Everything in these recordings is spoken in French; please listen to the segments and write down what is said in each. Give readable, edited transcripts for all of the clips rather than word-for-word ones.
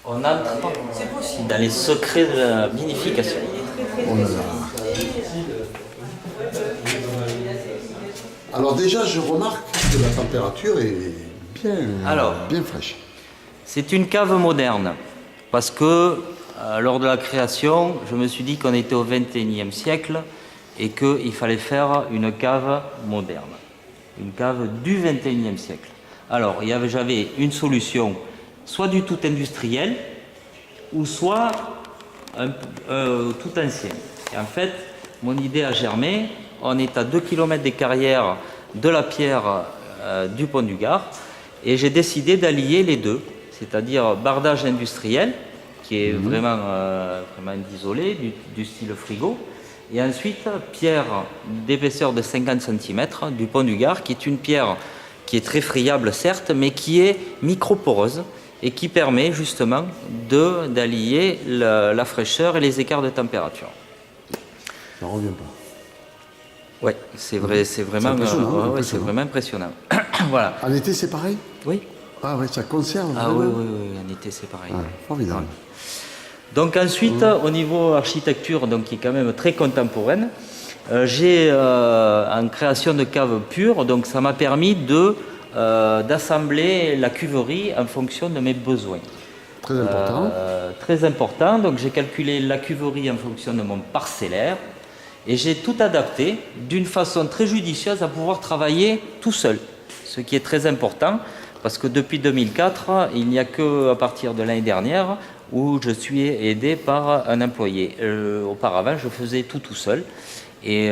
On entre dans les secrets de la vinification. Oh là là. Alors déjà, je remarque que la température est bien fraîche. C'est une cave moderne parce que lors de la création, je me suis dit qu'on était au XXIe siècle et qu'il fallait faire une cave moderne, une cave du XXIe siècle. Alors, j'avais une solution, soit du tout industriel, ou soit tout ancien. Et en fait, mon idée a germé. On est à 2 km des carrières de la pierre du Pont du Gard, et j'ai décidé d'allier les deux, c'est-à-dire bardage industriel, qui est vraiment isolé, du style frigo, et ensuite pierre d'épaisseur de 50 cm du Pont du Gard, qui est une pierre qui est très friable certes, mais qui est microporeuse et qui permet justement d'allier la fraîcheur et les écarts de température. Ça ne revient pas. Oui, c'est vrai, c'est vraiment impressionnant. Voilà. En été, c'est pareil? Oui. Ah oui, ça conserve Ah vraiment. oui, en été, c'est pareil. Ah, formidable. Donc ensuite, au niveau architecture, donc, qui est quand même très contemporaine, j'ai en création de cave pure, donc ça m'a permis d'assembler la cuverie en fonction de mes besoins. Très important. Très important, donc j'ai calculé la cuverie en fonction de mon parcellaire et j'ai tout adapté d'une façon très judicieuse à pouvoir travailler tout seul, ce qui est très important parce que depuis 2004, il n'y a qu'à partir de l'année dernière où je suis aidé par un employé. Auparavant, je faisais tout seul. Et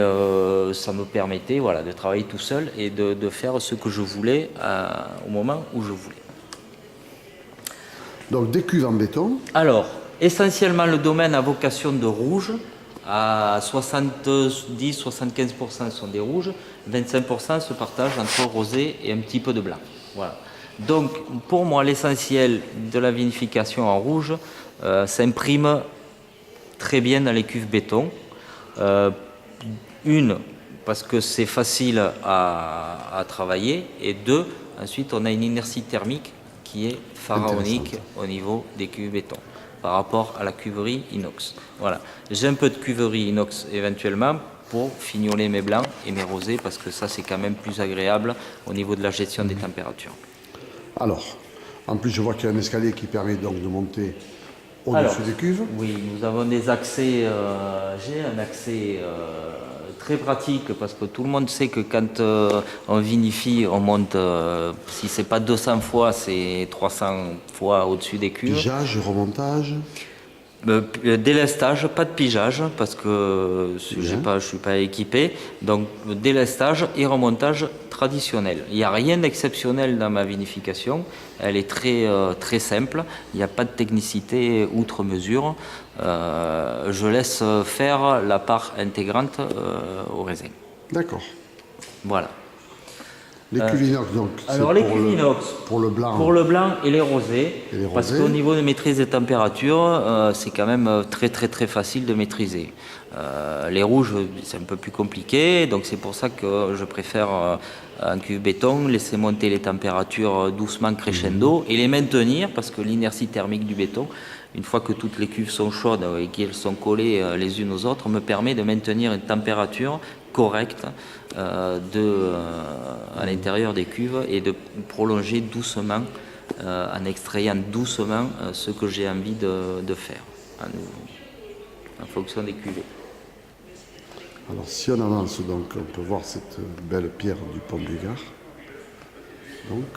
ça me permettait de travailler tout seul et de faire ce que je voulais au moment où je voulais. Donc des cuves en béton. Alors, essentiellement le domaine a vocation de rouge. À 70-75% sont des rouges, 25% se partagent entre rosé et un petit peu de blanc. Voilà. Donc pour moi l'essentiel de la vinification en rouge s'imprime très bien dans les cuves béton. Une, parce que c'est facile à travailler, et deux, ensuite on a une inertie thermique qui est pharaonique au niveau des cuves béton par rapport à la cuverie inox. Voilà. J'ai un peu de cuverie inox éventuellement pour fignoler mes blancs et mes rosés parce que ça c'est quand même plus agréable au niveau de la gestion des températures. Alors, en plus je vois qu'il y a un escalier qui permet donc de monter au-dessus des cuves. Oui, nous avons des accès, j'ai un accès très pratique parce que tout le monde sait que quand on vinifie, on monte, si c'est pas 200 fois, c'est 300 fois au-dessus des cuves. Pigeage, remontage. Délestage, pas de pigeage parce que je suis pas équipé, donc délestage et remontage traditionnel. Il n'y a rien d'exceptionnel dans ma vinification, elle est très simple, il n'y a pas de technicité outre mesure. Je laisse faire la part intégrante au raisin. D'accord. Voilà. Les cuves inox, donc. Alors les cuves inox, pour le blanc. Pour le blanc et les rosés. Parce qu'au niveau de maîtrise des températures, c'est quand même très facile de maîtriser. Les rouges, c'est un peu plus compliqué, donc c'est pour ça que je préfère en cuve béton laisser monter les températures doucement crescendo et les maintenir parce que l'inertie thermique du béton, une fois que toutes les cuves sont chaudes et qu'elles sont collées les unes aux autres, me permet de maintenir une température correcte à l'intérieur des cuves et de prolonger doucement, en extrayant doucement ce que j'ai envie de faire en fonction des cuvées. Alors si on avance donc, on peut voir cette belle pierre du Pont du Gard. Donc,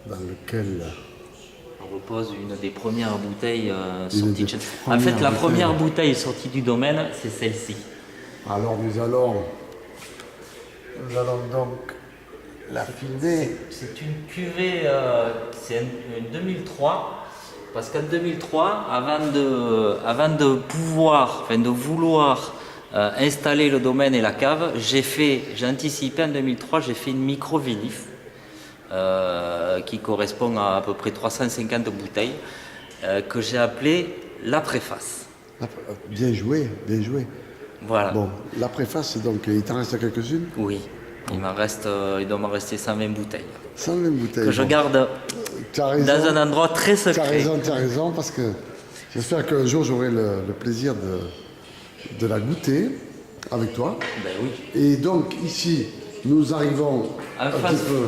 dans lequel on repose une des premières bouteilles sorties. En fait, la première bouteille sortie du domaine, c'est celle-ci. Alors nous allons donc la filmer. C'est une cuvée, c'est une 2003. Parce qu'en 2003, avant de vouloir installer le domaine et la cave, j'ai anticipé en 2003, j'ai fait une micro-vinif qui correspond à peu près 350 bouteilles que j'ai appelée la préface. Bien joué, bien joué. Voilà. Bon, la préface, donc, il t'en reste quelques-unes? Oui, il doit m'en rester 120 bouteilles. 120 bouteilles. que je bon. garde Tu as raison, dans un endroit très tu as secret. raison, parce que j'espère qu'un jour j'aurai le plaisir de la goûter avec toi. Ben oui. Et donc ici, nous arrivons En un phase- petit peu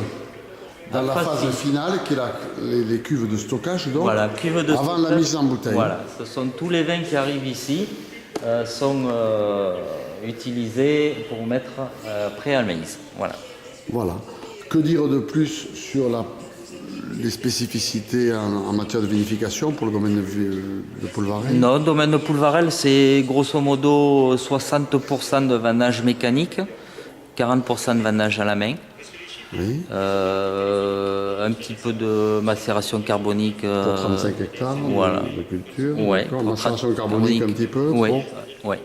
dans en la phase phase finale, qui est les cuves de stockage, donc, Voilà, cuve de avant la stockage. mise en bouteille. Voilà, ce sont tous les vins qui arrivent ici sont utilisés pour mettre prêt à la mise. Voilà. Voilà. Que dire de plus sur les spécificités en matière de vinification pour le domaine de Polvarel? Non, domaine de Pulvarel, c'est grosso modo 60% de vannage mécanique, 40% de vannage à la main. Oui. Un petit peu de macération carbonique. Pour 35 hectares voilà. de culture. Ouais, D'accord. pour Macération carbonique un petit peu. Oui. Trop. Ouais.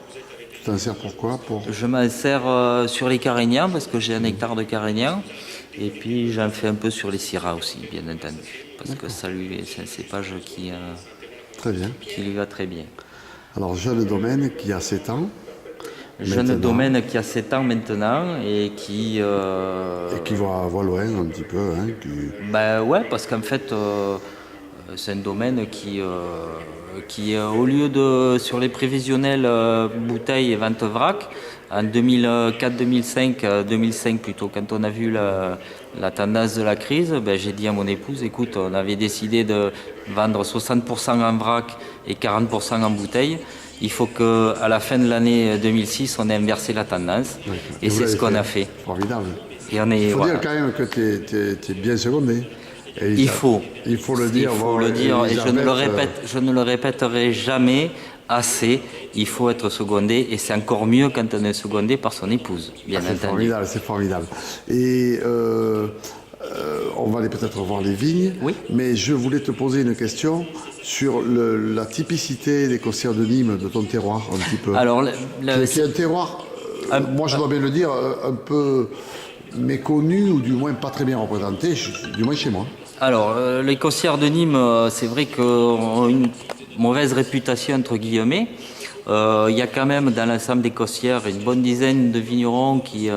Tu t'en sers pourquoi? Je m'en sers sur les caréniens parce que j'ai un hectare de caréniens. Et puis j'en fais un peu sur les syrahs aussi, bien entendu. Parce que c'est un cépage Très bien. qui lui va très bien. Alors, jeune domaine qui a 7 ans. Jeune Maintenant. domaine qui a 7 ans maintenant et qui... Et qui va loin un petit peu. Hein, Ben ouais, parce qu'en fait, c'est un domaine qui au lieu de, sur les prévisionnels bouteilles et vente vrac, en 2004, 2005, 2005 plutôt, quand on a vu la tendance de la crise, ben, j'ai dit à mon épouse, écoute, on avait décidé de vendre 60% en vrac et 40% en bouteille. Il faut qu'à la fin de l'année 2006, on ait inversé la tendance. Et vous c'est ce l'avez qu'on fait. a fait. Formidable. Et on est, Il faut voilà. dire quand même que tu es bien secondé. Et Il faut. Il faut le dire. Il faut le dire, et je ne le répéterai jamais assez. Il faut être secondé, et c'est encore mieux quand on est secondé par son épouse, bien c'est entendu. formidable, c'est formidable. Et on va aller peut-être voir les vignes. Oui. Mais je voulais te poser une question sur la typicité des Costières de Nîmes, de ton terroir, un petit peu. Alors, qui est un terroir, moi je dois bien le dire, un peu méconnu, ou du moins pas très bien représenté, du moins chez moi. Alors, les Costières de Nîmes, c'est vrai qu'ont une mauvaise réputation, entre guillemets. Il y a quand même dans l'ensemble des Costières une bonne dizaine de vignerons qui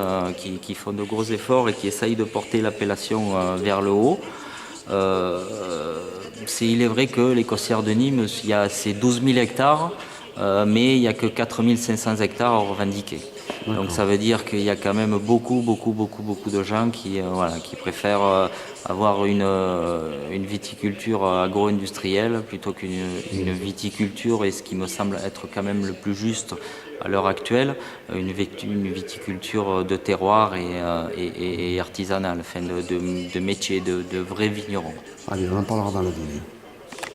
font de gros efforts et qui essayent de porter l'appellation vers le haut. Il est vrai que les Costières de Nîmes, c'est 12 000 hectares, mais il n'y a que 4 500 hectares à revendiquer. Donc ça veut dire qu'il y a quand même beaucoup de gens qui préfèrent avoir une viticulture agro-industrielle plutôt qu'une viticulture, et ce qui me semble être quand même le plus juste à l'heure actuelle, une viticulture de terroir et artisanale, de métier, de vrais vignerons. Allez, on en parlera dans la vigne.